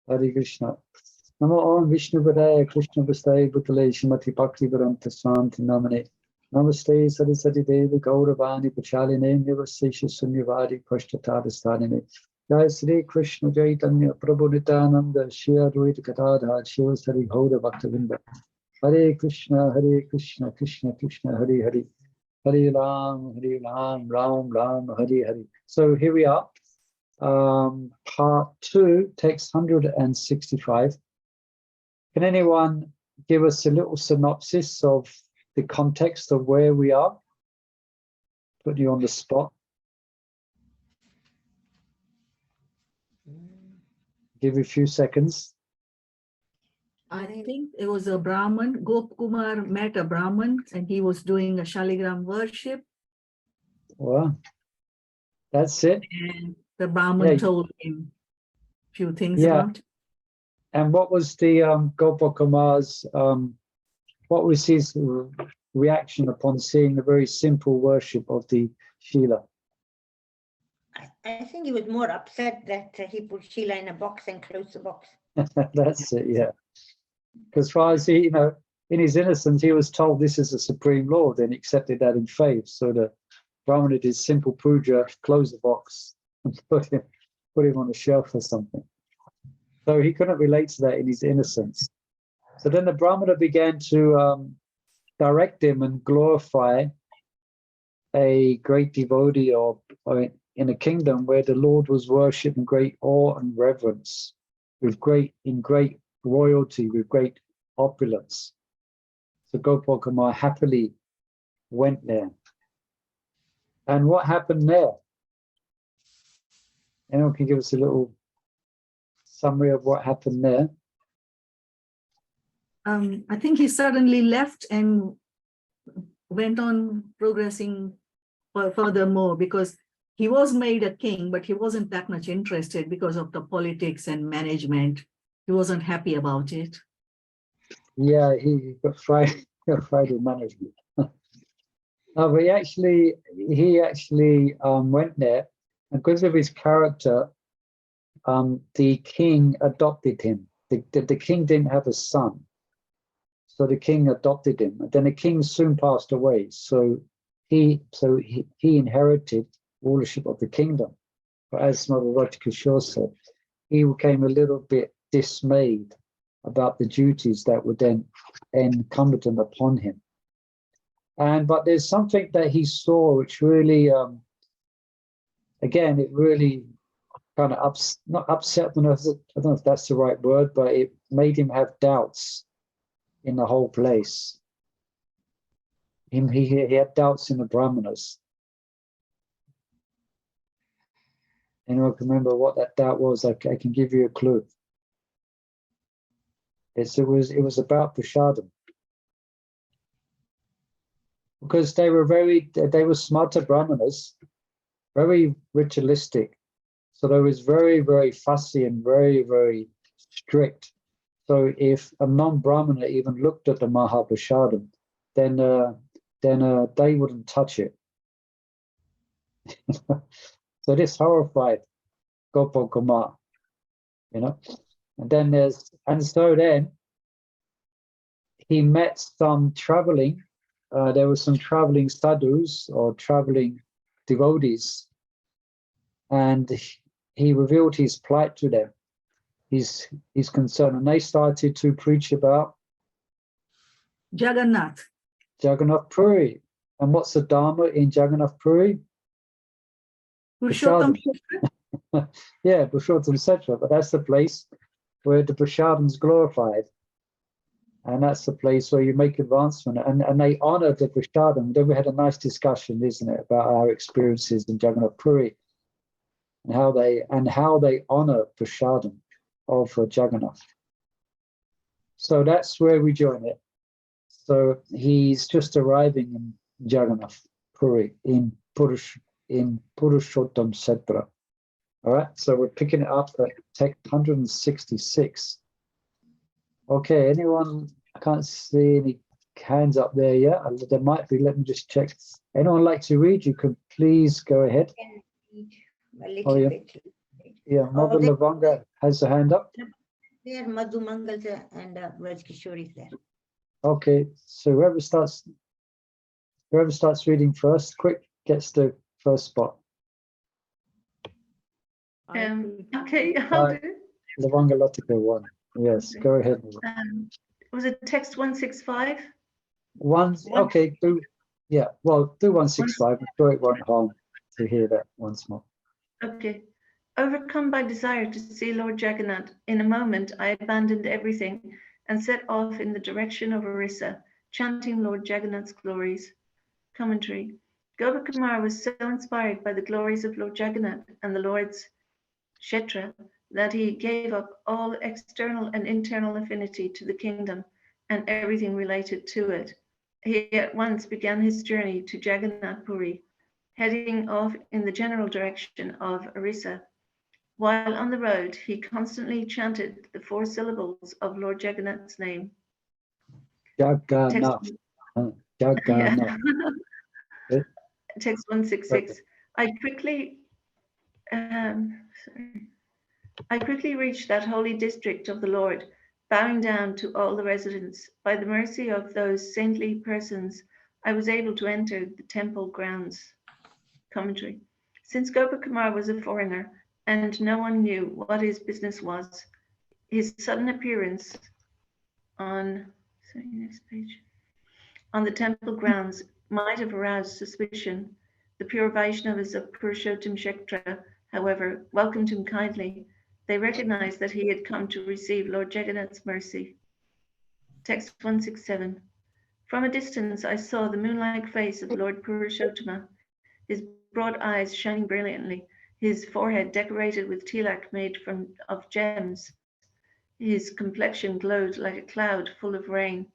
Hare Krishna. Namo Om Vishnu Padaya Krishna Vastai Bhutale Shrimati Bhakti Vedanta Swanti Namane. Namaste Saraswati Devi Gauravani Pachaline Nivasesha Sunyavadi Pashtatadasthanine. Jai Sri Krishna Chaitanya Prabhu Nityananda Shri Advaita Gadadhar Shiva Sari Gaura Bhaktavinda. Hare Krishna Krishna Krishna Hare Hare. Hare Ram, Ram Ram, Hare Hare. So here we are, part 2, text 165. Can anyone give us a little synopsis of the context of where we are? Put you on the spot. Give you a few seconds. I think it was a Brahmin. Gopal Kumar met a Brahmin and he was doing a Shaligram worship. Well, that's it. And the Brahmin told him a few things about it. And what was the Gopal Kumar's, what was his reaction upon seeing the very simple worship of the Shila? I think he was more upset that he put Shila in a box and closed the box. That's it, yeah. Because as far as he, in his innocence, he was told this is the Supreme Lord and accepted that in faith. So the Brahmana did simple puja, closed the box, and put him on a shelf or something. So he couldn't relate to that in his innocence. So then the Brahmana began to direct him and glorify a great devotee or in a kingdom where the Lord was worshipped in great awe and reverence, in great royalty, with great opulence. So Gopal Kumar happily went there. And what happened there? Anyone can give us a little summary of what happened there? I think he suddenly left and went on progressing furthermore, because he was made a king, but he wasn't that much interested because of the politics and management. He wasn't happy about it. Yeah, he got afraid of management. No, but he actually went there, and because of his character, the king adopted him. The king didn't have a son, so the king adopted him. And then the king soon passed away, so he inherited rulership of the kingdom. But as Madhurati Kishore said, he became a little bit dismayed about the duties that were then incumbent upon him. But there's something that he saw which really, again, it really kind of not upset, I don't know if that's the right word, but it made him have doubts in the whole place. He had doubts in the Brahmanas. Anyone can remember what that doubt was? I can give you a clue. It was about Prasadam. Because they were smarter Brahmanas, very ritualistic. So they was very, very fussy and very, very strict. So if a non-Brahmana even looked at the Mahaprasadam, then they wouldn't touch it. So this horrified Gopal Kumar, And so then he met some traveling. There were some traveling sadhus or traveling devotees, and he revealed his plight to them, his concern, and they started to preach about Jaggannath Puri. And what's the Dharma in Jagganatha Puri? Purushottam. Yeah, Purushottam Setra, but that's the place where the Prasadam's glorified. And that's the place where you make advancement. And they honor the Prasadam. Then we had a nice discussion, isn't it, about our experiences in Jagganatha Puri and how they honor Prasadam of Jagannath. So that's where we join it. So he's just arriving in Jagganatha Puri in Purushottam Setra. All right, so we're picking it up at text 166. Okay, anyone? I can't see any hands up there yet. There might be. Let me just check. Anyone like to read? You can please go ahead. A little bit. Yeah, Mother Lavanga has a hand up. there, Madhu Mangal and Vraj Kishore is there. Okay, so whoever starts reading first, quick gets the first spot. Okay, I'll do it. The Vangalatika one. Yes, Okay. go ahead. Was it text 165? Okay, do 165. I'm sure it won't harm to hear that once more. Okay. Overcome by desire to see Lord Jagannath, in a moment I abandoned everything and set off in the direction of Orissa, chanting Lord Jagannath's glories. Commentary. Gopal Kumar was so inspired by the glories of Lord Jagannath and the Lord's Kshetra that he gave up all external and internal affinity to the kingdom and everything related to it. He at once began his journey to Jagganatha Puri, heading off in the general direction of Orissa. While on the road, he constantly chanted the 4 syllables of Lord Jagannath's name. Jagannath. Jagannath. Text 166. I quickly reached that holy district of the Lord, bowing down to all the residents. By the mercy of those saintly persons, I was able to enter the temple grounds. Commentary. Since Gopal Kumar was a foreigner and no one knew what his business was, his sudden appearance on the temple grounds might have aroused suspicion. The pure Vaishnavas of Purushottam Kshetra, however, welcomed him kindly. They recognized that he had come to receive Lord Jagannath's mercy. Text 167. From a distance, I saw the moon-like face of Lord Purushottama, his broad eyes shining brilliantly, his forehead decorated with tilak made of gems. His complexion glowed like a cloud full of rain,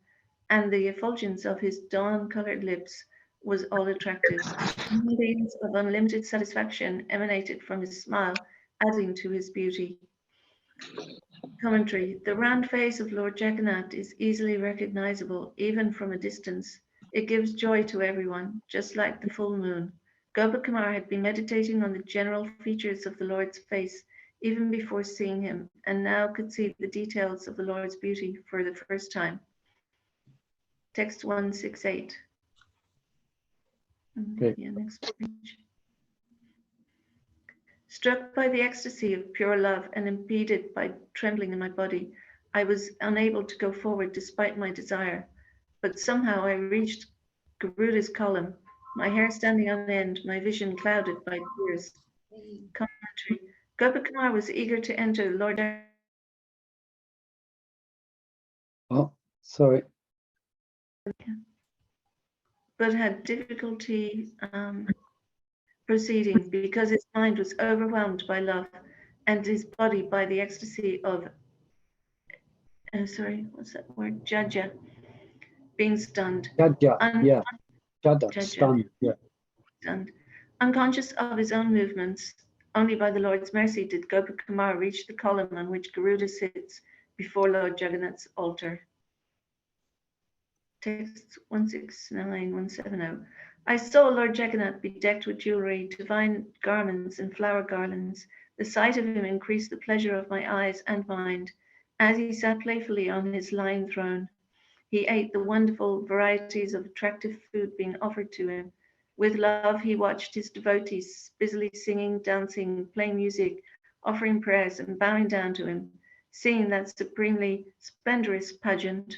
and the effulgence of his dawn-colored lips was all attractive. Millions of unlimited satisfaction emanated from his smile, adding to his beauty. Commentary. The round face of Lord Jagannath is easily recognizable, even from a distance. It gives joy to everyone, just like the full moon. Gopal Kumar had been meditating on the general features of the Lord's face even before seeing him, and now could see the details of the Lord's beauty for the first time. Text 168. Okay. Yeah, next page. Struck by the ecstasy of pure love and impeded by trembling in my body, I was unable to go forward despite my desire. But somehow I reached Garuda's column, my hair standing on end, my vision clouded by tears. Commentary. Gopal Kumar was eager to enter Lord. Oh, sorry. But had difficulty proceeding because his mind was overwhelmed by love and his body by the ecstasy of, what's that word? Jaja, being stunned. Jada, yeah. Jada, stunned, yeah. Stunned. Unconscious of his own movements, only by the Lord's mercy did Gopal Kumar reach the column on which Garuda sits before Lord Jagannath's altar. Text 169, 170. I saw Lord Jagannath bedecked with jewelry, divine garments, and flower garlands. The sight of him increased the pleasure of my eyes and mind. As he sat playfully on his lion throne, he ate the wonderful varieties of attractive food being offered to him. With love, he watched his devotees busily singing, dancing, playing music, offering prayers, and bowing down to him, seeing that supremely splendorous pageant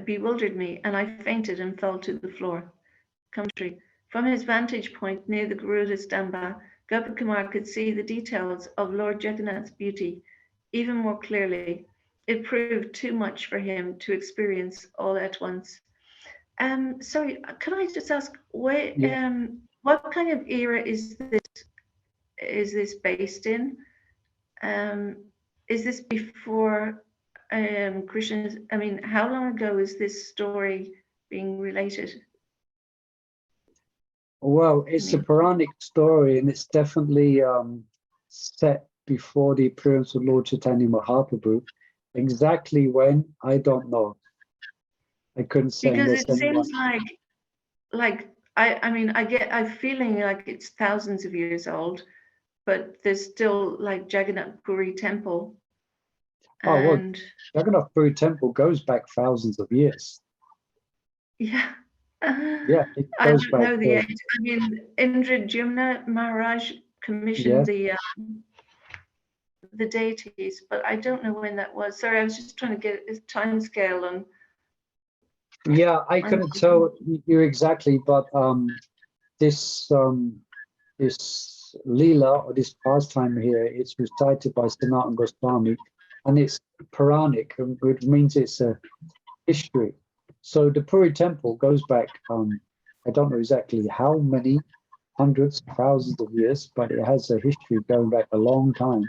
bewildered me, and I fainted and fell to the floor. Commentary. From his vantage point near the Garuda Stamba, Gopal Kumar could see the details of Lord Jagannath's beauty even more clearly. It proved too much for him to experience all at once. Sorry, could I just ask, what kind of era is this based in? Is this before Krishna's, how long ago is this story being related? Well, it's a Puranic story, and it's definitely set before the appearance of Lord Chaitanya Mahaprabhu. Exactly when, I don't know. I couldn't say. Because it seems like I'm feeling like it's thousands of years old, but there's still like Jagganatha Puri temple. Oh, well, And Jagganatha Puri temple goes back thousands of years. yeah. Yeah, it I goes don't know back. the age. I mean, Indradyumna Maharaj commissioned the deities, but I don't know when that was. Sorry, I was just trying to get a time scale on. Yeah, I couldn't tell you exactly, but this this Leela, or this pastime here, it's recited by Sanatana Goswami, and it's Puranic, which means it's a history. So the Puri temple goes back, I don't know exactly how many hundreds, thousands of years, but it has a history going back a long time.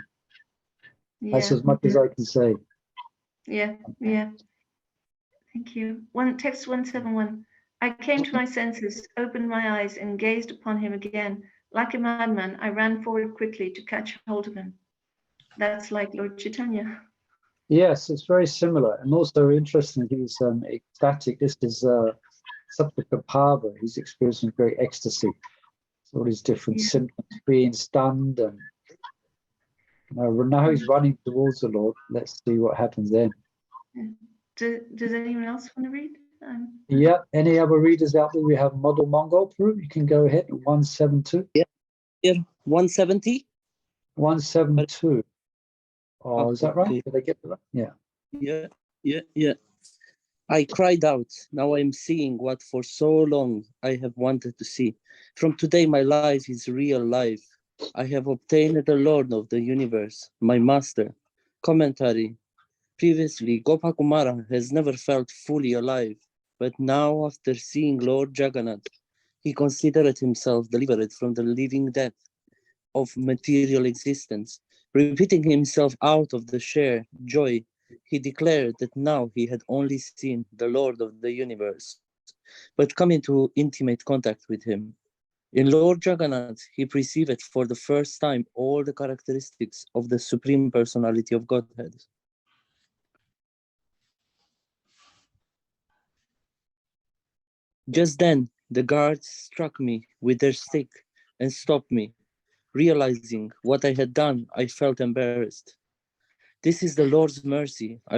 That's Yeah, as much as I can say. yeah. Thank you. Text 171. I came to my senses, opened my eyes, and gazed upon him again. Like a madman, I ran forward quickly to catch hold of him. That's like Lord Chaitanya. Yes, it's very similar. And also interesting, he's ecstatic. This is Saptakapava. He's experiencing great ecstasy. So all these different symptoms, being stunned, and now he's running towards the Lord. Let's see what happens then. Does anyone else want to read? Yeah, any other readers out there? We have Model Mongol Peru. You can go ahead. 172. Yeah, 170. 172. Oh, is that right? Okay. Did I get that right? Yeah. Yeah. I cried out. Now I'm seeing what for so long I have wanted to see. From today, my life is real life. I have obtained the Lord of the universe, my master. Commentary. Previously, Gopal Kumar has never felt fully alive, but now, after seeing Lord Jagannath, he considered himself delivered from the living death of material existence. Repeating himself out of the sheer joy, he declared that now he had only seen the Lord of the universe, but come into intimate contact with him. In Lord Jagannath, he perceived for the first time all the characteristics of the Supreme Personality of Godhead. Just then, the guards struck me with their stick and stopped me. Realizing what I had done, I felt embarrassed. This is the Lord's mercy. I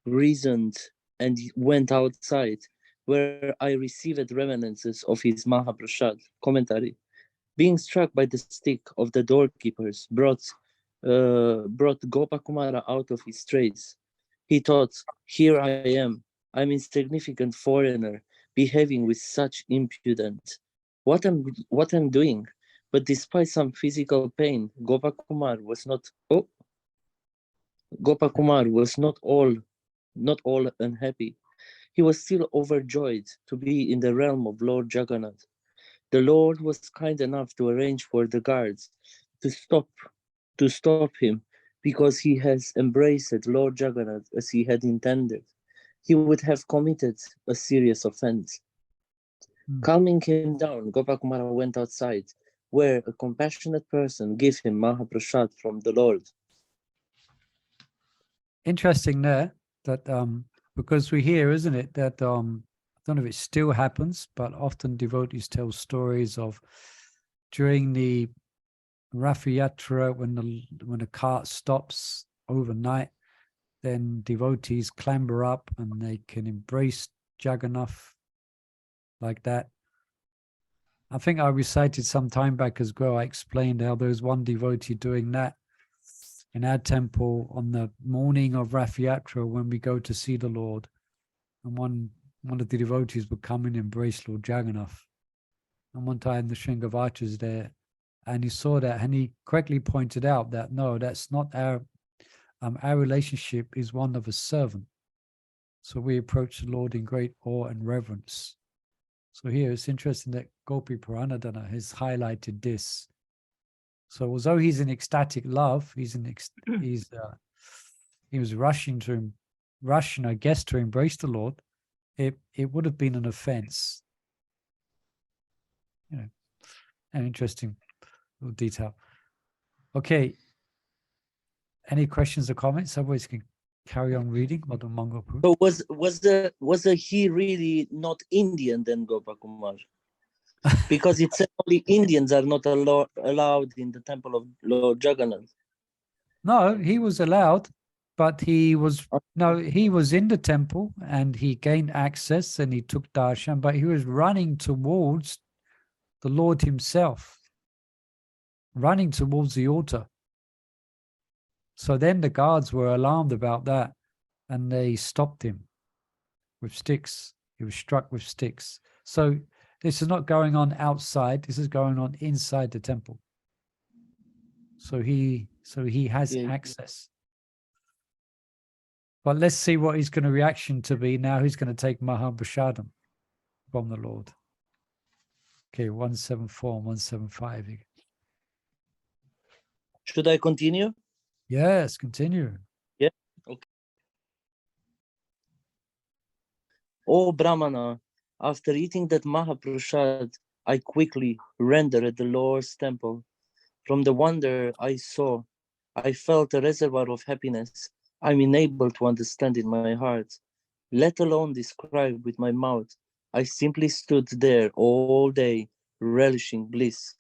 reasoned and went outside, where I received reminiscences of his Mahaprasad. Commentary. Being struck by the stick of the doorkeepers brought Gopal Kumar out of his trace. He thought, here I am, I'm insignificant foreigner, behaving with such impudence. What I'm doing? But despite some physical pain, Gopal Kumar was not all unhappy. He was still overjoyed to be in the realm of Lord Jagannath. The Lord was kind enough to arrange for the guards to stop him because he has embraced Lord Jagannath as he had intended. He would have committed a serious offense. Calming him down, Gopal Kumara went outside, where a compassionate person gave him Mahaprasad from the Lord. Interesting there that because we hear, isn't it, that I don't know if it still happens, but often devotees tell stories of during the Rath Yatra when the cart stops overnight, then devotees clamber up and they can embrace Jagannath like that. I think I recited some time back as well. I explained how there was one devotee doing that in our temple on the morning of Rath Yatra when we go to see the Lord. And one of the devotees would come and embrace Lord Jagannath. And one time the Sringavacharya is there and he saw that and he correctly pointed out that no, that's not our relationship is one of a servant. So we approach the Lord in great awe and reverence. So here it's interesting that Gopi Puranadana has highlighted this. So although he's in ecstatic love, he was rushing, I guess, to embrace the Lord. It would have been an offense. An interesting little detail. Okay. Any questions or comments? Otherwise, can carry on reading. So was he really not Indian then, Gopal Kumar? Because it said only Indians are not allowed in the temple of Lord Jagannath. No, he was allowed, but he was in the temple and he gained access and he took darshan, but he was running towards the Lord himself, running towards the altar. So then the guards were alarmed about that and they stopped him with sticks. He was struck with sticks. So this is not going on outside, this is going on inside the temple. So he has access. But let's see what his going to reaction to be now. He's going to take Mahaprashadam from the Lord. Okay, 174 and 175. Should I continue? Yes, continue. Yeah. Okay. O Brahmana, after eating that Mahaprasad, I quickly rendered at the Lord's temple. From the wonder I saw, I felt a reservoir of happiness I'm unable to understand in my heart, let alone describe with my mouth. I simply stood there all day, relishing bliss.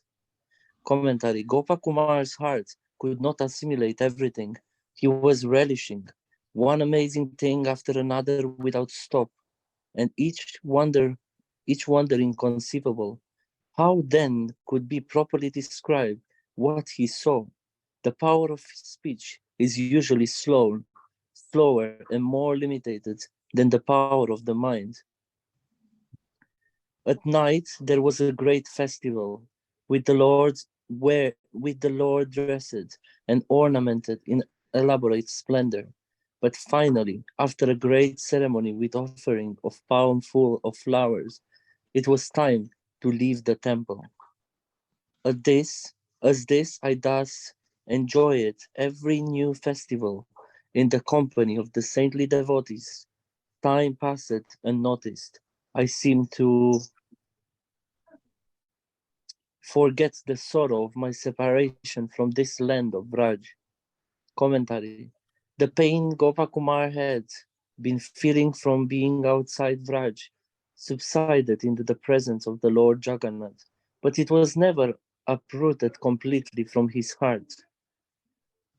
Commentary. Gopal Kumar's heart could not assimilate everything. He was relishing one amazing thing after another without stop, and each wonder inconceivable. How then could be properly described what he saw? The power of speech is usually slower and more limited than the power of the mind. At night there was a great festival with the Lord dressed and ornamented in elaborate splendor. But finally, after a great ceremony with offering of palm full of flowers, it was time to leave the temple. As this, I thus enjoy it every new festival in the company of the saintly devotees. Time passed unnoticed. I seem to forget the sorrow of my separation from this land of Braj. Commentary. The pain Gopal Kumar had been feeling from being outside Braj subsided into the presence of the Lord Jagannath, but it was never uprooted completely from his heart.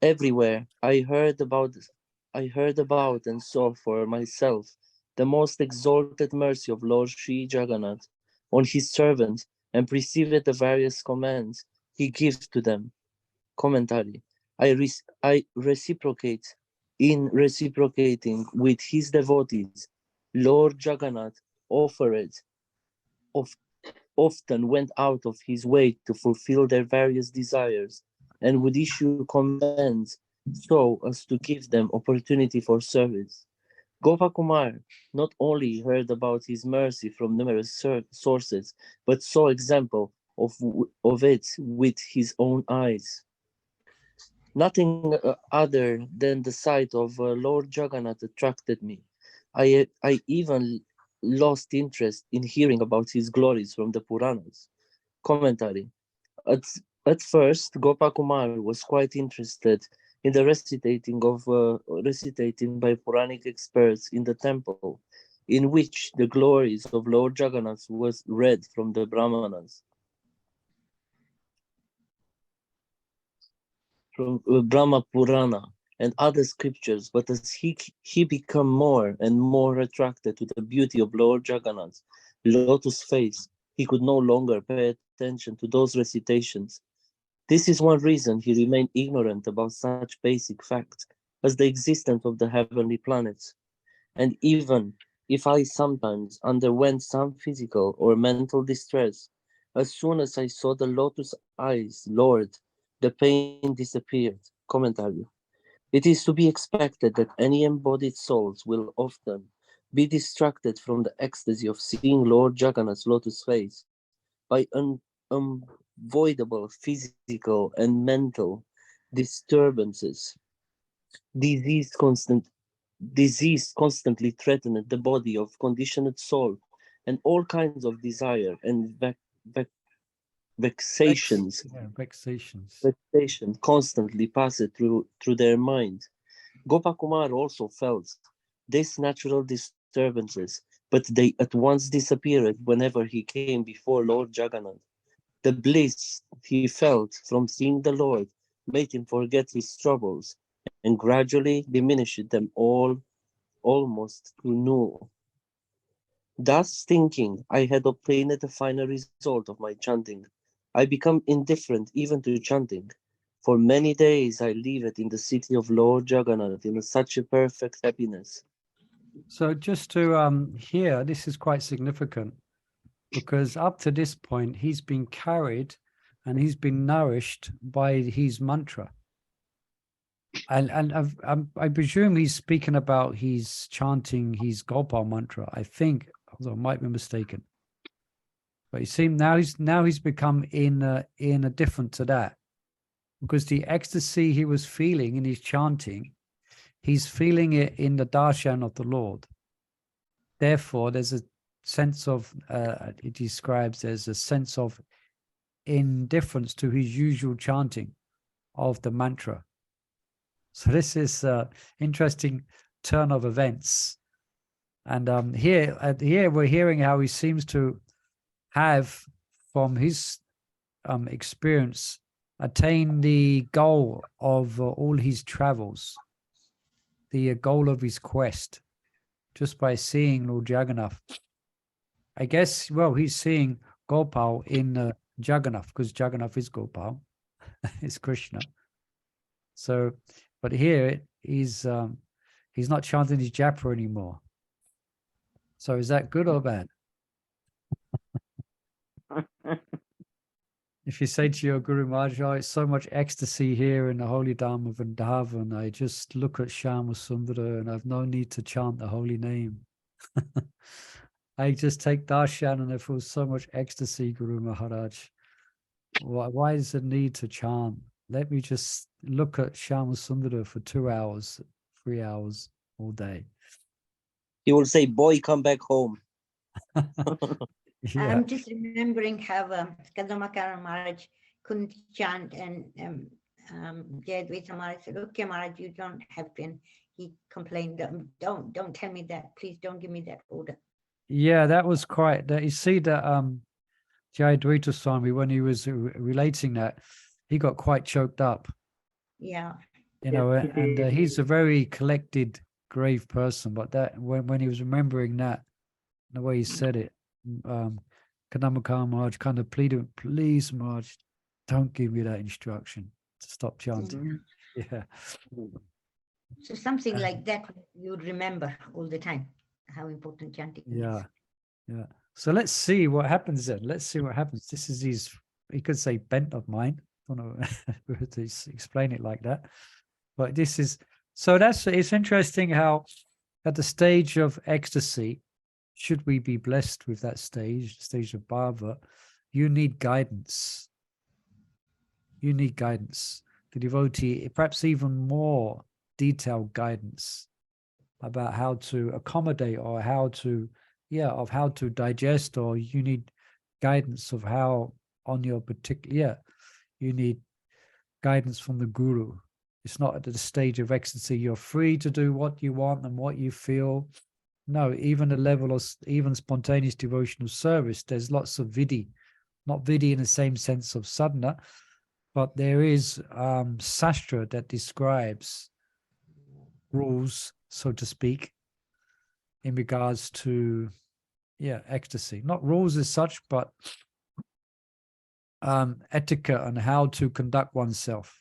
Everywhere I heard about and saw for myself the most exalted mercy of Lord Sri Jagannath on his servants and perceived the various commands he gives to them. Commentary. I reciprocate in reciprocating with his devotees. Lord Jagannath of, often went out of his way to fulfill their various desires and would issue commands so as to give them opportunity for service. Gopal Kumar not only heard about his mercy from numerous sources, but saw example of it with his own eyes. Nothing other than the sight of Lord Jagannath attracted me. I even lost interest in hearing about his glories from the Puranas. Commentary. At, at first, Gopal Kumar was quite interested in the recitating by Puranic experts in the temple, in which the glories of Lord Jagannath was read from the Brahmanas. From Brahma Purana and other scriptures, but as he became more and more attracted to the beauty of Lord Jagannath's lotus face, he could no longer pay attention to those recitations. This is one reason he remained ignorant about such basic facts as the existence of the heavenly planets. And even if I sometimes underwent some physical or mental distress, as soon as I saw the lotus eyes, Lord, the pain disappeared. Commentary. It is to be expected that any embodied souls will often be distracted from the ecstasy of seeing Lord Jagannath's lotus face by unavoidable physical and mental disturbances. Disease constantly threatened the body of conditioned soul, and all kinds of desire and vexations constantly passed through their mind. Gopal Kumar also felt these natural disturbances but they at once disappeared whenever he came before Lord Jagannath. The bliss he felt from seeing the Lord made him forget his troubles and gradually diminished them all almost to null. Thus thinking, I had obtained the final result of my chanting. I become indifferent even to chanting. For many days I lived in the city of Lord Jagannath in such a perfect happiness. So just to hear, this is quite significant, because up to this point he's been carried and he's been nourished by his mantra. And I presume he's speaking about he's chanting his Gopal mantra, I think, although I might be mistaken. But you see, now he's become different to that, because the ecstasy he was feeling in his chanting, he's feeling it in the darshan of the Lord. Therefore, there's a sense of, it describes there's a sense of indifference to his usual chanting of the mantra. So this is interesting turn of events. And here we're hearing how he seems to have, from his experience, attained the goal of all his travels, the goal of his quest, just by seeing Lord Jagannath. I guess, well, he's seeing Gopal in Jagannath, because Jagannath is Gopal, it's Krishna. So, but here he's not chanting his japa anymore. So is that good or bad? If you say to your Guru Maharaj, oh, it's so much ecstasy here in the holy Dham of Vrindavan, I just look at Shyama Sundara and I've no need to chant the holy name. I just take darshan and I feel so much ecstasy, Guru Maharaj. Why is the need to chant? Let me just look at Shyama Sundara for 2 hours, 3 hours all day. He will say, boy, come back home. I'm just remembering how Kadambakara Maharaj couldn't chant, and Jayadvaita Maharaj said, okay, Maharaj, you don't have to. And he complained, don't tell me that. Please don't give me that order. Yeah, that was quite, that you see that Jayadvaita Swami, when he was relating that, he got quite choked up. Yeah. You know, and he's a very collected, grave person, but that when he was remembering that, the way he said it, Kadambakara Maharaj kind of pleaded, please Maharaj, don't give me that instruction to stop chanting. Yeah. So something like that you would remember all the time, how important chanting is. Yeah. So let's see what happens then. Let's see what happens. This is his, he could say bent of mine. I don't know to explain it like that. But this is, so it's interesting how at the stage of ecstasy, should we be blessed with that stage of bhava, you need guidance. You need guidance. The devotee, perhaps even more detailed guidance about how to accommodate or how to digest, or you need guidance of how on your particular, you need guidance from the guru. It's not at the stage of ecstasy, you're free to do what you want and what you feel. No, even a level of even spontaneous devotional service, there's lots of vidhi, not vidhi in the same sense of sadhana, but there is sastra that describes rules, so to speak, in regards to ecstasy. Not rules as such, but etiquette on how to conduct oneself.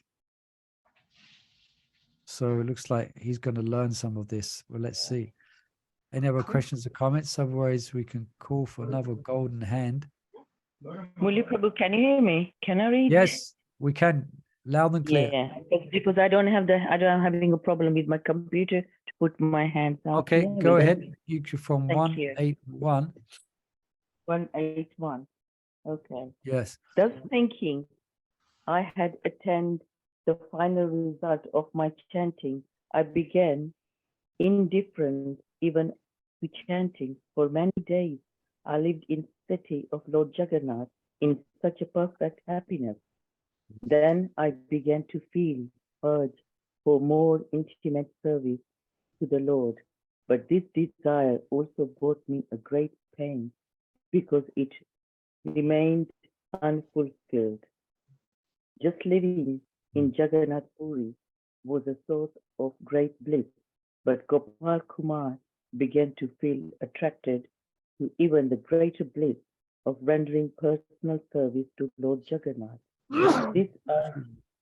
So it looks like he's going to learn some of this. Well, let's see. Any other questions or comments? Otherwise, we can call for another golden hand. Muli Prabhu, can you hear me? Can I read? Yes, we can. Loud and clear. Yeah, because I don't having a problem with my computer to put my hands out. Okay, here. go ahead. You from Thank you. 181. 181. Okay. Yes. Thus thinking, I had attained the final result of my chanting. I began indifferent even to chanting. For many days, I lived in the city of Lord Jagannath in such a perfect happiness. Then I began to feel urge for more intimate service to the Lord. But this desire also brought me a great pain because it remained unfulfilled. Just living in Jagganatha Puri was a source of great bliss, but Gopal Kumar began to feel attracted to even the greater bliss of rendering personal service to Lord Jagannath. This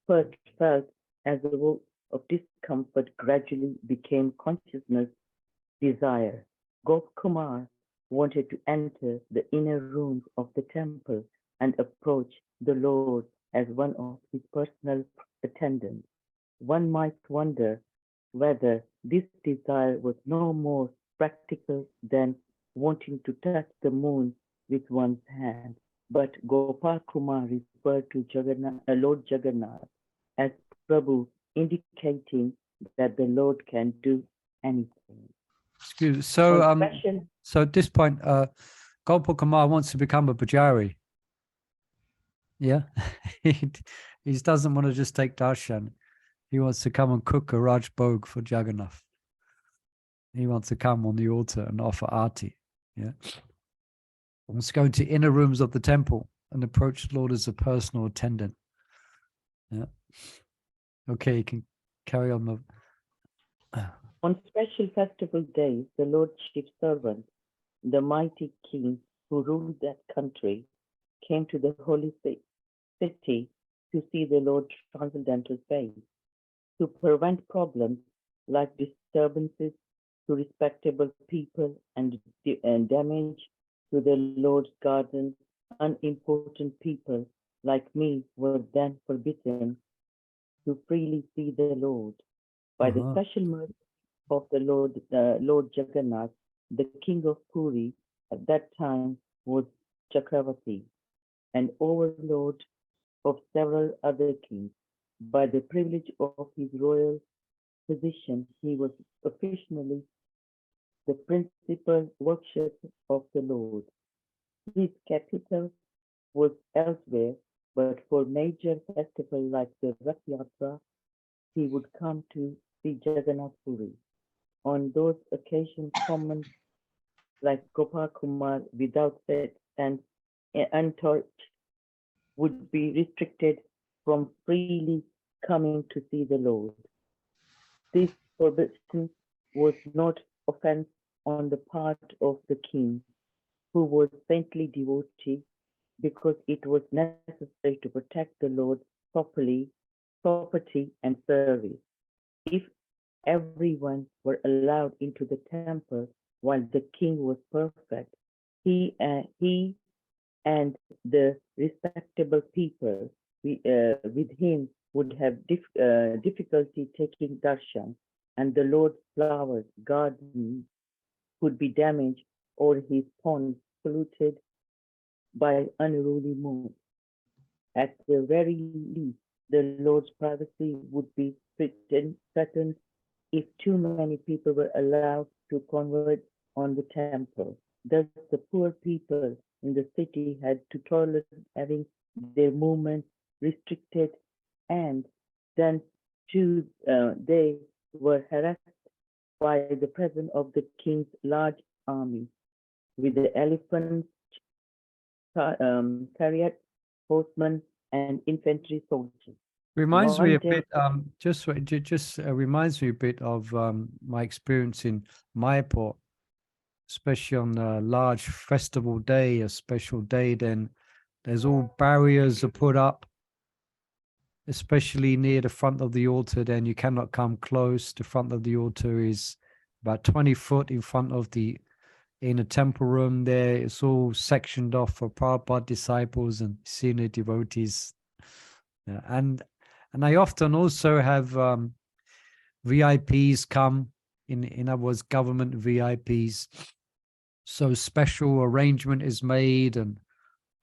first felt as a vote of discomfort gradually became consciousness, desire. Gopal Kumar wanted to enter the inner rooms of the temple and approach the Lord as one of his personal attendants. One might wonder whether this desire was no more practical than wanting to touch the moon with one's hand. But Gopal Kumar referred to Lord Jagannath as Prabhu, indicating that the Lord can do anything. Excuse. So at this point, Gopal Kumar wants to become a pujari. Yeah, he doesn't want to just take darshan. He wants to come and cook a Raj Bhog for Jagannath. He wants to come on the altar and offer arti. Yeah, he wants to go into inner rooms of the temple and approach the Lord as a personal attendant. Yeah. Okay, you can carry on. On special festival days, the Lord's chief servant, the mighty king who ruled that country, came to the holy city to see the Lord's transcendental face, to prevent problems like disturbances to respectable people and damage to the Lord's garden. Unimportant people like me were then forbidden to freely see the Lord. By the special mercy of the Lord Jagannath, the king of Puri at that time was Chakravarti, an overlord of several other kings. By the privilege of his royal position, he was officially the principal worshipper of the Lord. His capital was elsewhere, but for major festivals like the Rath Yatra, he would come to see Jagganatha Puri. On those occasions, common like Gopal Kumar without set and untouched would be restricted from freely coming to see the Lord. This prohibition was not offense on the part of the king, who was saintly devotee, because it was necessary to protect the Lord's property and service. If everyone were allowed into the temple while the king was perfect, he and the respectable people with him would have difficulty taking darshan, and the Lord's flowers garden could be damaged or his ponds polluted by unruly moon. At the very least, the Lord's privacy would be threatened if too many people were allowed to convert on the temple. Thus, the poor people in the city had to tolerate having their movements restricted, and then too, they were harassed by the presence of the king's large army, with the elephants, chariot, horsemen, and infantry soldiers. Reminds me a bit. Just reminds me a bit of my experience in Mayapur, especially on a large festival day, a special day. Then there's all barriers are put up, especially near the front of the altar. Then you cannot come close. The front of the altar is about 20 foot in front of the inner temple room. There, it's all sectioned off for Prabhupada disciples and senior devotees, and I often also have VIPs come, in other words, government VIPs. So special arrangement is made and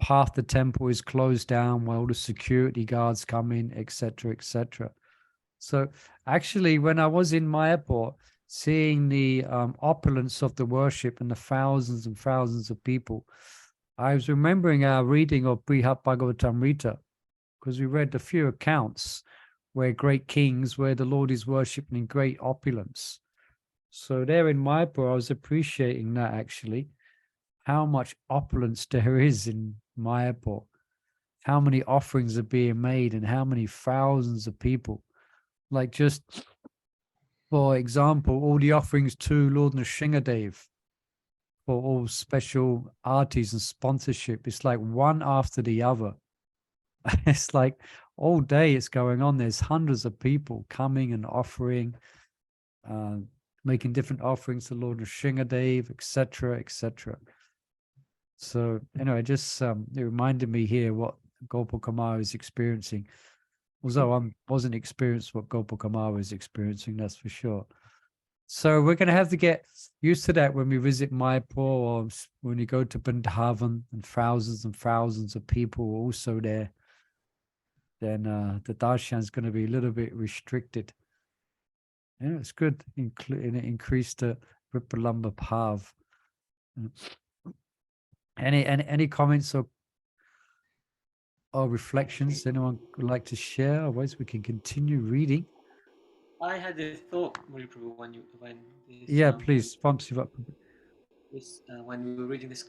half the temple is closed down while the security guards come in, etc., etc. So actually, when I was in Mayapur, seeing the opulence of the worship and the thousands and thousands of people, I was remembering our reading of Brhat Bhagavatamrta, because we read a few accounts where great kings, where the Lord is worshipped in great opulence. So there in Mayapur, I was appreciating that actually, how much opulence there is in Mayapur, how many offerings are being made and how many thousands of people. Like just for example, all the offerings to Lord Nrsingadev for all special arties and sponsorship. It's like one after the other. It's like all day it's going on. There's hundreds of people coming and offering, making different offerings to Lord Nrsingadev, etc., etc. So anyway, just it reminded me here what Gopal Kumar is experiencing. Although I wasn't experiencing what Gopal Kumar was experiencing, that's for sure. So we're going to have to get used to that when we visit Mayapur or when we go to Vrindavan and thousands of people also there. Then the darshan is going to be a little bit restricted. Yeah, it's good. Increase the Ripalamba Bhav. Any comments or reflections anyone would like to share? Otherwise, we can continue reading. I had a thought, Murli Prabhu, when this, Yeah, please, when we were reading this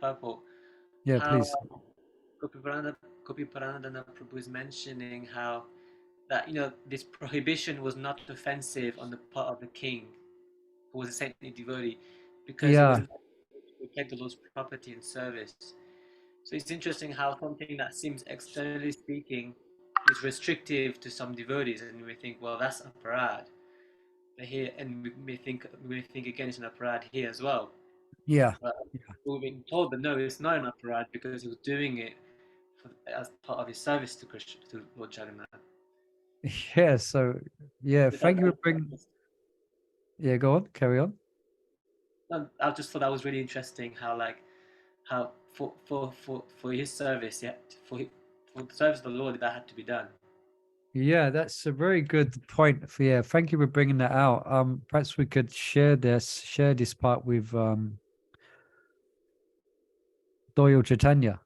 purport, yeah, how please. Gopiparanadana Prabhu is mentioning how that this prohibition was not offensive on the part of the king, who was a saintly devotee, because it was Yeah, to protect the Lord's property and service. So it's interesting how something that seems externally speaking is restrictive to some devotees, and we think, well, that's aparad. But here, and we may think again it's an aparad here as well. yeah. But we've been told that no, it's not an aparad because he was doing it as part of his service to Krishna, to Lord Jagannath. Yeah, so yeah, thank you for bringing. Yeah, go on, carry on. I just thought that was really interesting. How for his service, for the service of the Lord, that had to be done. Yeah, that's a very good point. Yeah, thank you for bringing that out. Perhaps we could share this part with Doyo Chaitanya,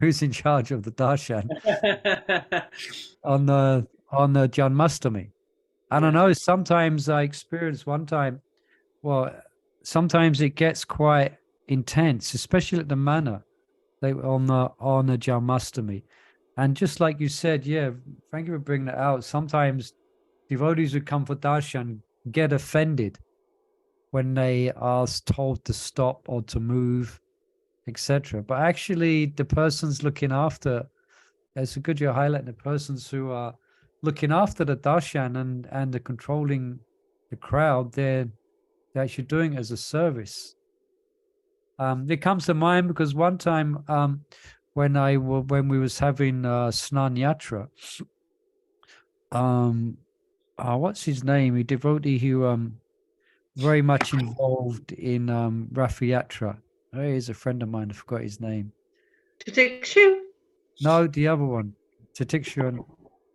who's in charge of the darshan on the Janmashtami. I don't know. Sometimes I experienced one time. Well, sometimes it gets quite intense, especially at the manor. They on the Janmashtami, and just like you said, yeah, thank you for bringing that out. Sometimes devotees who come for darshan get offended when they are told to stop or to move, etc. But actually, the person's looking after. It's a good you're highlighting the persons who are looking after the darshan and the controlling the crowd. They're actually doing it as a service. It comes to mind because one time when we was having Snan Yatra, what's his name? A devotee who very much involved in Rath Yatra. Oh, he's a friend of mine. I forgot his name. Titikshu? No, the other one. Titikshu.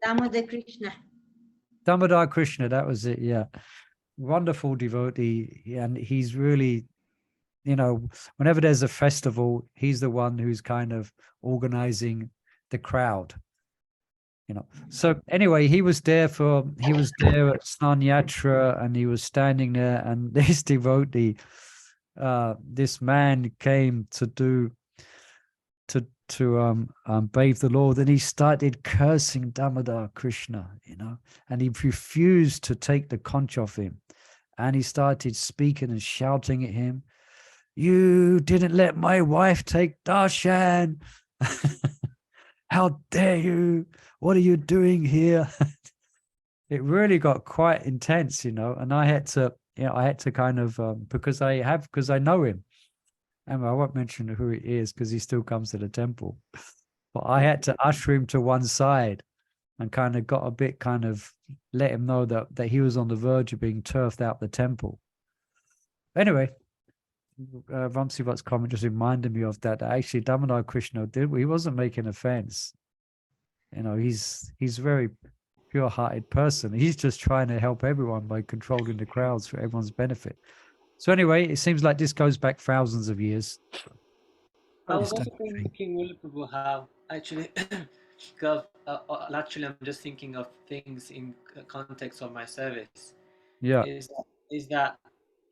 Damodar Krishna. Damodar Krishna, that was it, yeah. Wonderful devotee. And he's really, whenever there's a festival, he's the one who's kind of organizing the crowd. So anyway, he was there at Snan Yatra, and he was standing there, and this devotee, this man came to bathe the Lord, and he started cursing Damodar Krishna, and he refused to take the conch off him, and he started speaking and shouting at him, "You didn't let my wife take darshan. How dare you? What are you doing here?" It really got quite intense, and I had to kind of because I know him, and I won't mention who he is because he still comes to the temple, but I had to usher him to one side and kind of got a bit kind of let him know that he was on the verge of being turfed out the temple. Anyway, Vamsivat's comment just reminded me of that. Actually, Damodar Krishna he wasn't making offense. He's a very pure-hearted person. He's just trying to help everyone by controlling the crowds for everyone's benefit. So anyway, it seems like this goes back thousands of years. I was also thinking, Murli Prabhu, how actually, actually, I'm just thinking of things in context of my service. Yeah. Is is that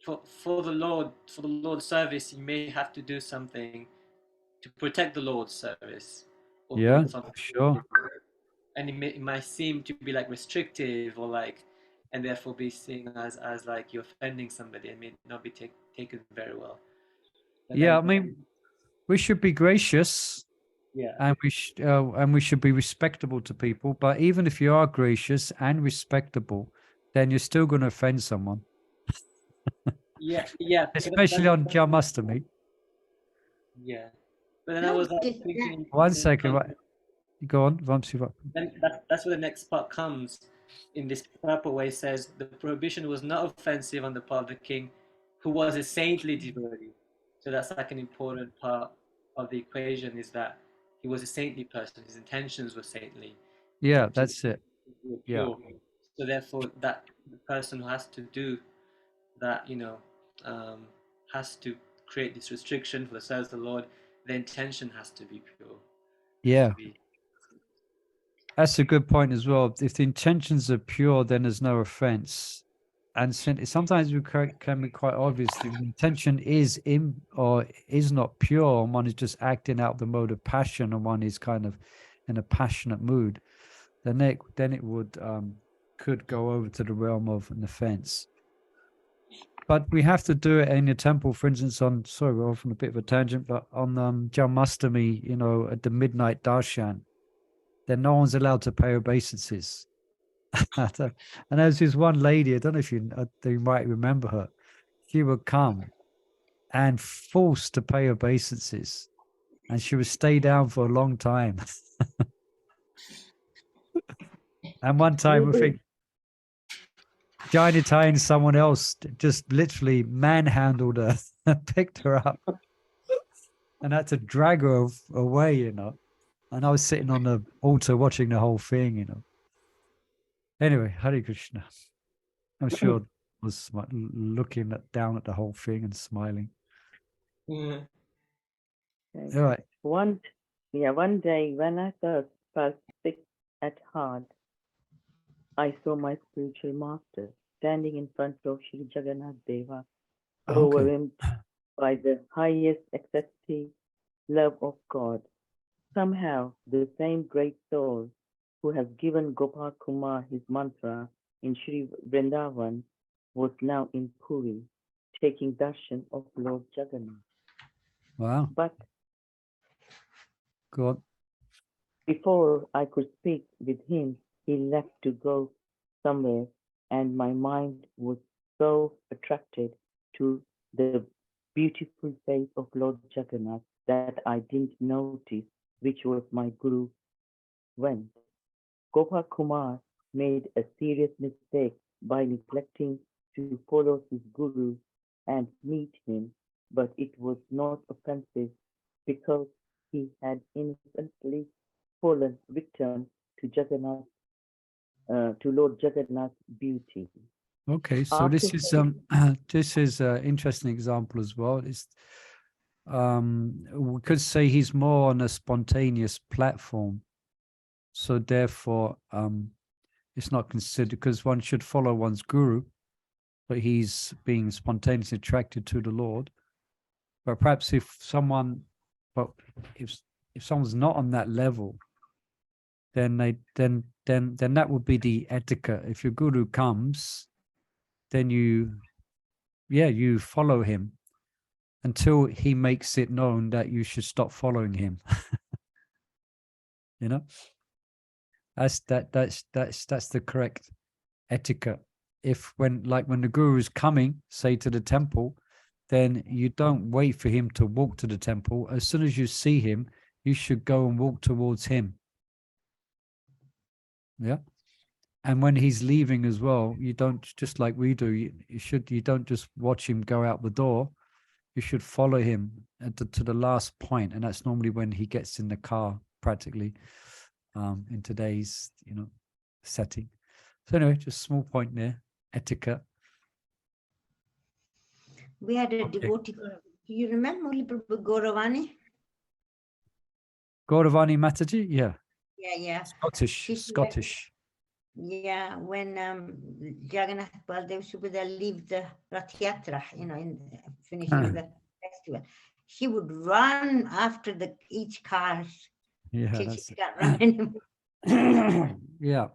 for the Lord's service, you may have to do something to protect the Lord's service. Yeah, something. sure. And it might seem to be like restrictive or like, and therefore be seen as like you're offending somebody and may not be taken very well. But Yeah, I then, mean, we should be gracious, yeah, and we should be respectable to people. But even if you are gracious and respectable, then you're still going to offend someone, yeah. especially on Janmashtami. Yeah, but then I was like, Notice that. thinking. One second, right? Go on, Vamsi. Then that's where the next part comes in this purport where it says the prohibition was not offensive on the part of the king, who was a saintly devotee. So that's like an important part of the equation, is that he was a saintly person. His intentions were saintly. Yeah, So that's it. were Yeah. pure. So therefore, that the person who has to do that, has to create this restriction for the service of the Lord. The intention has to be pure. Yeah. To be, That's a good point as well. If the intentions are pure, then there's no offense. And sometimes it can be quite obvious the intention is not pure, and one is just acting out the mode of passion, and one is kind of in a passionate mood. Then it would could go over to the realm of an offense. But we have to do it in the temple, for instance, we're off on a bit of a tangent, but on Janmashtami, at the midnight darshan, then no one's allowed to pay obeisances. And there's this one lady, I don't know if you might remember her. She would come and forced to pay obeisances, and she would stay down for a long time. And one time, I think Jagannatha and someone else just literally manhandled her and picked her up and had to drag her away, And I was sitting on the altar watching the whole thing, Anyway, Hare Krishna. I'm sure I was looking down at the whole thing and smiling. yeah. All right. One day when I felt sick at heart, I saw my spiritual master standing in front of Sri Jagannath Deva, Okay. overwhelmed by the highest ecstasy, love of God. Somehow, the same great soul who has given Gopal Kumar his mantra in Sri Vrindavan was now in Puri, taking darshan of Lord Jagannath. Wow. But God. before I could speak with him, he left to go somewhere, and my mind was so attracted to the beautiful face of Lord Jagannath that I didn't notice which was my guru went. Gopal Kumar made a serious mistake by neglecting to follow his guru and meet him, but it was not offensive because he had innocently fallen victim to to Lord Jagannath's beauty. Okay, so this is this is an interesting example as well. It's we could say he's more on a spontaneous platform, so therefore it's not considered, because one should follow one's guru, but he's being spontaneously attracted to the Lord. But perhaps if someone's not on that level, then that would be the etiquette. If your guru comes, then you follow him until he makes it known that you should stop following him. That's the correct etiquette. If when the guru is coming, say, to the temple, then you don't wait for him to walk to the temple. As soon as you see him, you should go and walk towards him. Yeah. And when he's leaving as well, you don't, just like we do, you don't just watch him go out the door. You should follow him to the last point, and that's normally when he gets in the car, practically, in today's setting. So anyway, just small point there, etiquette. We had a devotee. Do you remember Murli Prabhu Gauravani? Gauravani Mataji, yeah. Yeah. Scottish. Yeah, when Jagannath Baldev Subhadra leave the Rath Yatra, in finishing the festival, he would run after each car Yeah, till that's she can't run anymore. it. Yeah,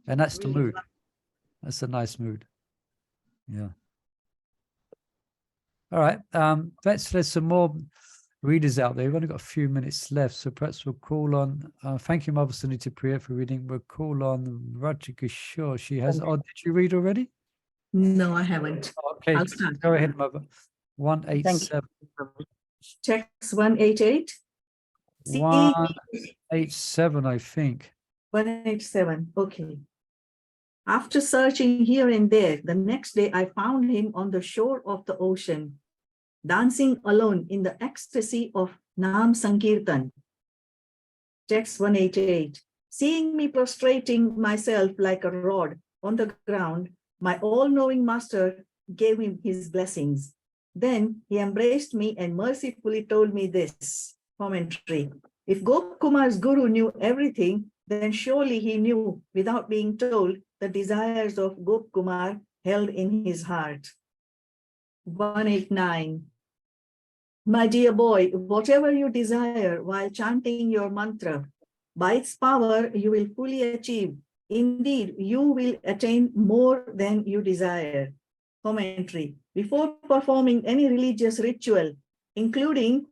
and that's the Really mood. That's a nice mood. Yeah. All right. There's some more readers out there. We've only got a few minutes left, so perhaps we'll call on. Thank you, Mother Sunita Priya, for reading. We'll call on Rajika Shaw. She has. Oh, did you read already? No, I haven't. Okay, I'll start. go ahead, Mother. Thank 187. you. Text 188. See, 187, I think. 187. Okay. After searching here and there, the next day I found him on the shore of the ocean, dancing alone in the ecstasy of Nam Sankirtan. Text 188. Seeing me prostrating myself like a rod on the ground, my all-knowing master gave him his blessings. Then he embraced me and mercifully told me this. Commentary. If Gopal Kumar's guru knew everything, then surely he knew, without being told, the desires of Gopal Kumar held in his heart. 189. My dear boy, whatever you desire while chanting your mantra, by its power you will fully achieve. Indeed, you will attain more than you desire. Commentary. Before performing any religious ritual, including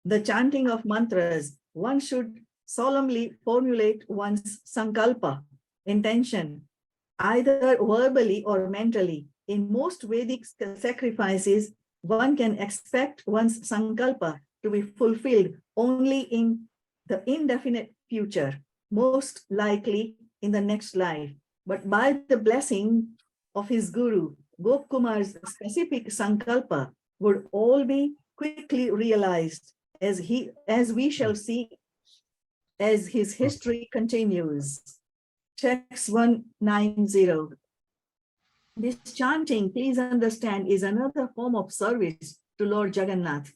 the chanting of mantras, one should solemnly formulate one's sankalpa, intention, either verbally or mentally. In most Vedic sacrifices, one can expect one's sankalpa to be fulfilled only in the indefinite future, most likely in the next life. But by the blessing of his guru, Gopal Kumar's specific sankalpa would all be quickly realized, as we shall see as his history continues. Text 190. This chanting, please understand, is another form of service to Lord Jagannath.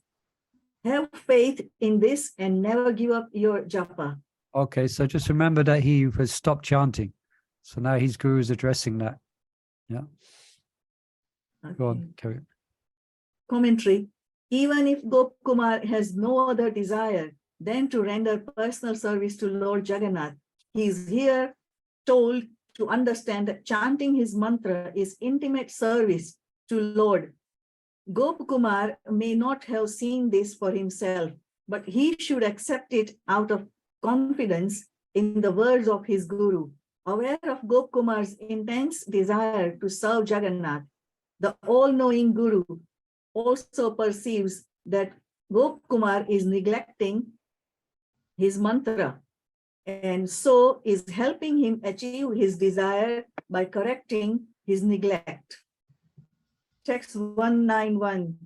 Have faith in this and never give up your japa. Okay, so just remember that he has stopped chanting. So now his guru is addressing that. Yeah. Okay. Go on, carry on. Commentary. Even if Gopal Kumar has no other desire than to render personal service to Lord Jagannath, he is here told to understand that chanting his mantra is intimate service to Lord. Gopal Kumar may not have seen this for himself, but he should accept it out of confidence in the words of his guru. Aware of Gopal Kumar's intense desire to serve Jagannath, the all-knowing guru also perceives that Gopal Kumar is neglecting his mantra, and so is helping him achieve his desire by correcting his neglect. Text 191.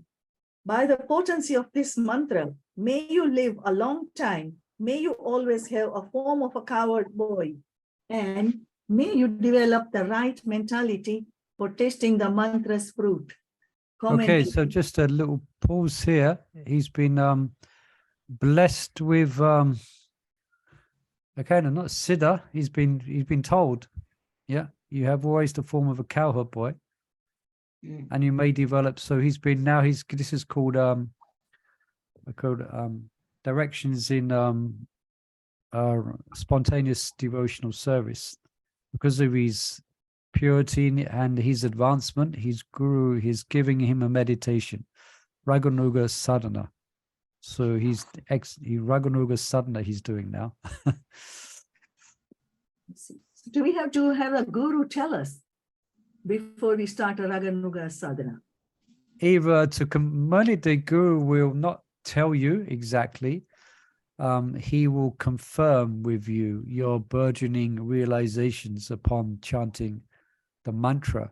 By the potency of this mantra, may you live a long time. May you always have a form of a coward boy. And may you develop the right mentality for tasting the mantra's fruit. Okay, so just a little pause here. He's been blessed with okay, no, not siddha. He's been told, yeah, you have always the form of a cowherd boy, and you may develop. So this is called directions in spontaneous devotional service. Because of his purity and his advancement, his guru is giving him a meditation, Raganuga sadhana. So he's Raganuga sadhana he's doing now. Do we have to have a guru tell us before we start a Raganuga sadhana? Either the guru will not tell you exactly. He will confirm with you your burgeoning realizations upon chanting the mantra.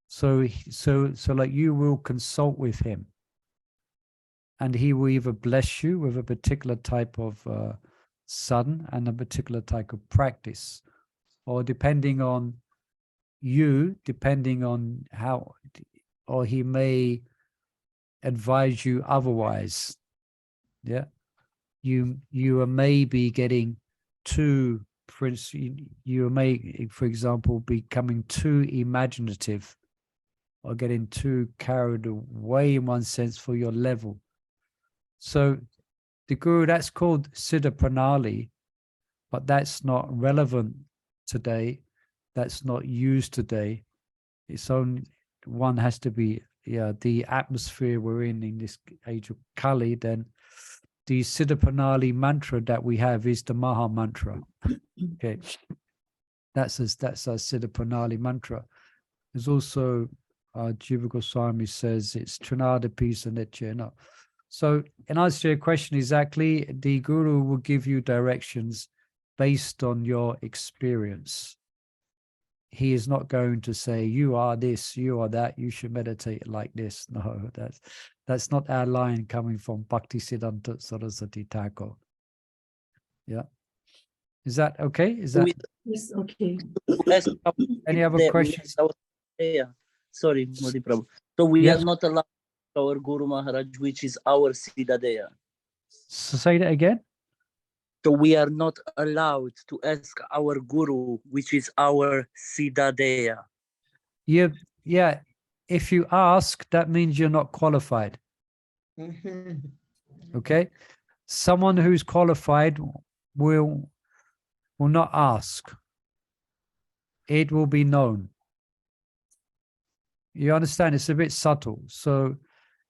So like you will consult with him, and he will either bless you with a particular type of sadhana and a particular type of practice, or depending on how, or he may advise you otherwise. Yeah. You are maybe getting too for instance, you may, for example, becoming too imaginative or getting too carried away in one sense for your level. So the guru, that's called Siddha Pranali, but that's not relevant today. That's not used today. It's only, one has to be, the atmosphere we're in this age of Kali, then the Siddha Pranali mantra that we have is the Maha Mantra. Okay. That's our Siddha Pranali mantra. There's also Jiva Goswami says it's Trinada Pisa Nityena. So in answer to your question, exactly, the guru will give you directions based on your experience. He is not going to say, you are this, you are that, you should meditate like this. No, that's not our line coming from Bhaktisiddhanta Saraswati Thakur. Yeah. Is that okay? Is that Yes, okay. any other questions? Sorry, Modi Prabhu. So we Yes. are not allowed our Guru Maharaj, which is our Siddhadeya. So say that again. So we are not allowed to ask our Guru, which is our Siddhadeya. Yeah. If you ask, that means you're not qualified. Okay. Someone who's qualified will not ask. It will be known. You understand? It's a bit subtle. So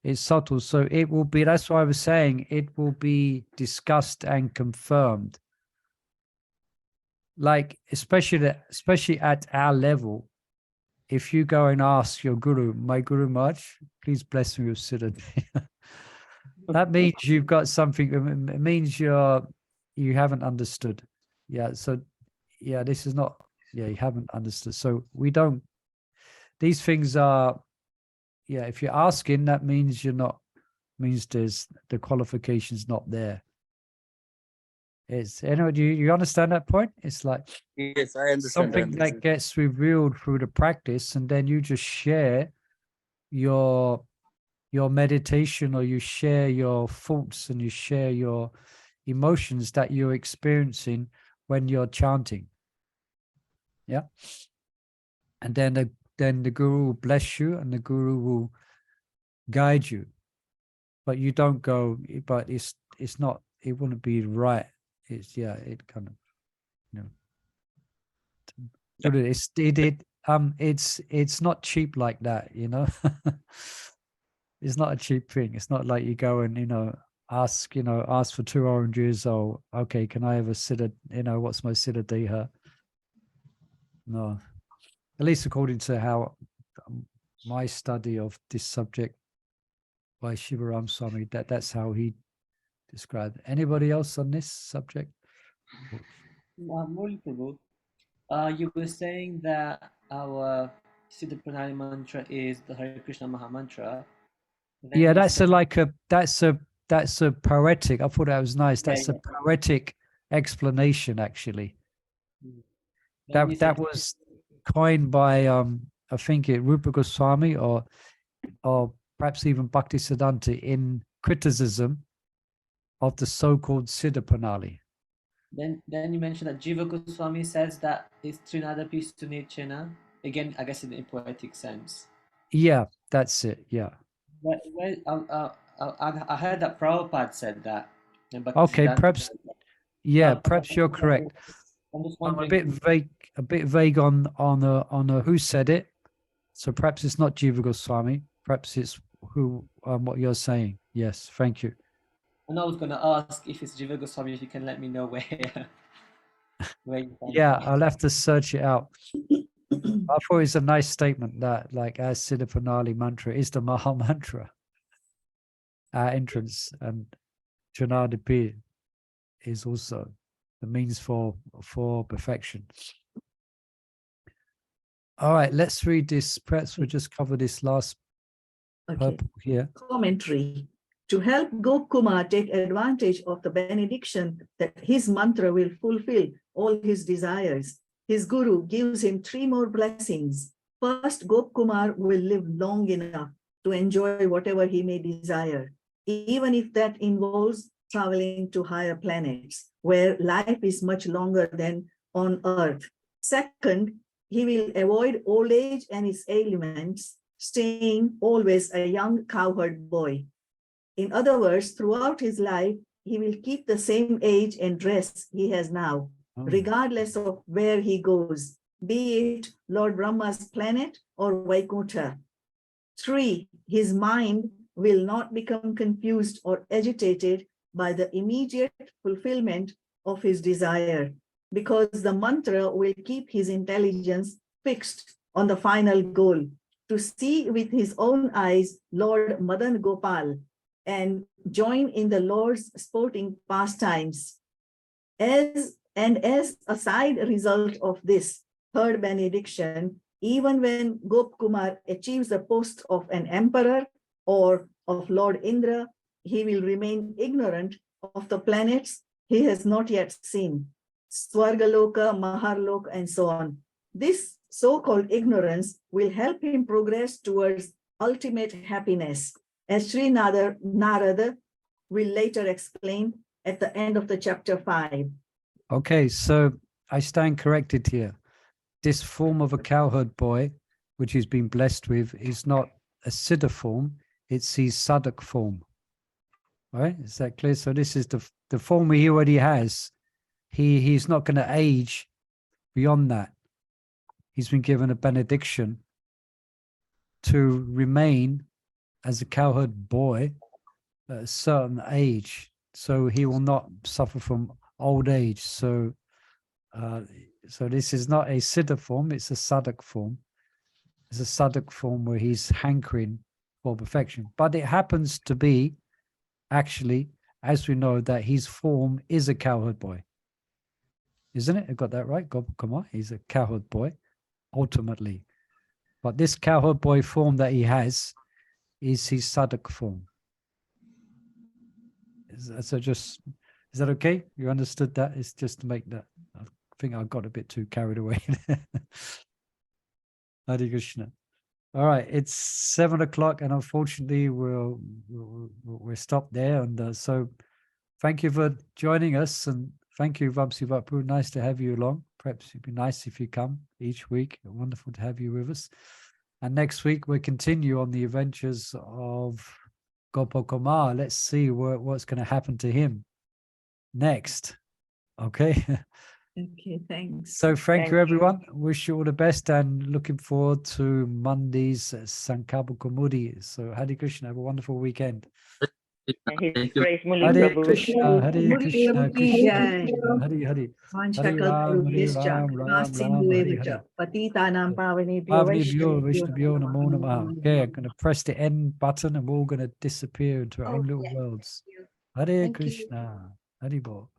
it's subtle. So it will be, that's why I was saying it will be discussed and confirmed. Like, especially at our level, if you go and ask your guru, my Guru Maharaj, please bless me with Siddha. That means you've got something, it means you haven't understood. Yeah. So yeah, this is not, you haven't understood. So we don't, these things are, if you're asking, that means you're not, means there's the qualification's not there. It's, anyway, do you understand that point? It's like, yes, I understand something that gets revealed through the practice, and then you just share your meditation, or you share your thoughts, and you share your emotions that you're experiencing when you're chanting. Yeah. And then the guru will bless you, and the guru will guide you. But you don't go, but it's not, it wouldn't be right. It's, it kind of, it's not cheap like that, It's not a cheap thing. It's not like you go and, ask for 2 oranges, or, okay, can I have a Siddha, what's my Siddha Deha? No. At least according to how my study of this subject by Shivaram Swami, that's how he described it. Anybody else on this subject? Murli Prabhu, you were saying that our Siddha Pranali mantra is the Hare Krishna Maha Mantra. Yeah, that's a poetic. I thought that was nice. That's a poetic explanation, actually. That was coined by I think it Rupa Goswami or perhaps even Bhaktisiddhanta in criticism of the so-called Siddha Pranali. Then you mentioned that Jiva Goswami says that it's Trinada Pistu Nityena. Again, I guess in a poetic sense. Yeah, that's it. Yeah. I heard that Prabhupada said that. Okay, perhaps. Yeah, perhaps you're correct. I'm just I'm wondering. a bit vague on who said it. So perhaps it's not Jiva Goswami. Perhaps it's who what you're saying. Yes, thank you. And I was going to ask if it's Jiva Goswami, if you can let me know where you found Yeah, it. I'll have to search it out. I thought it's a nice statement that, like, our Siddha Pranali mantra is the Maha Mantra. Our entrance, and Janadapi is also the means for perfection. All right, let's read this. Perhaps we'll just cover this last purple here. Commentary. To help Gopal Kumar take advantage of the benediction that his mantra will fulfill all his desires, his guru gives him 3 more blessings. First, Gopal Kumar will live long enough to enjoy whatever he may desire, even if that involves traveling to higher planets, where life is much longer than on earth. Second, he will avoid old age and its ailments, staying always a young cowherd boy. In other words, throughout his life, he will keep the same age and dress he has now, regardless of where he goes, be it Lord Brahma's planet or Vaikuntha. 3, his mind will not become confused or agitated by the immediate fulfillment of his desire, because the mantra will keep his intelligence fixed on the final goal, to see with his own eyes Lord Madan Gopal and join in the Lord's sporting pastimes. As a side result of this third benediction, even when Gopal Kumar achieves the post of an emperor or of Lord Indra, he will remain ignorant of the planets he has not yet seen, Swargaloka, Maharloka, and so on. This so-called ignorance will help him progress towards ultimate happiness, as Sri Narada will later explain at the end of the chapter 5. Okay, so I stand corrected here. This form of a cowherd boy, which he's been blessed with, is not a siddha form, it's his sadhak form. All right, is that clear? So this is the form he already has. He's not going to age beyond that. He's been given a benediction to remain as a cowherd boy at a certain age, so he will not suffer from old age. So this is not a siddha form, it's a sadhak form. It's a sadhak form where he's hankering for perfection. But it happens to be, actually, as we know, that his form is a cowherd boy. Isn't it? I got that right? Gopal Kumar, he's a cowherd boy, ultimately. But this cowherd boy form that he has is his sadhak form. Is that okay? You understood that? It's just to make that. I think I got a bit too carried away. Hare Krishna. All right, it's 7 o'clock, and unfortunately we're stopped there. And so, thank you for joining us, and thank you, Vamsi Vapu. Nice to have you along. Perhaps it'd be nice if you come each week. Wonderful to have you with us. And next week we'll continue on the adventures of Gopal Kumar. Let's see what's going to happen to him next. Okay. Okay, thanks. So thank you, everyone. Wish you all the best, and looking forward to Monday's Sankapa Kumudi. So Hare Krishna, have a wonderful weekend. His praise Muli Hare Prabhu. Krishna, Hare Krishna, Krishna Jai. Krishna, Hare Hare. Vanchakalpatarubhyascha, Hare patitanam pavanebhyo Vaishnavibhyo, vaishnavibhyo Vaishnavibhyo, namo Namo namo Namaha. Okay, I'm going to press the end button and we're all going to disappear into our own little yes, worlds. thank you. Hare Thank you. Krishna, Hare Bol.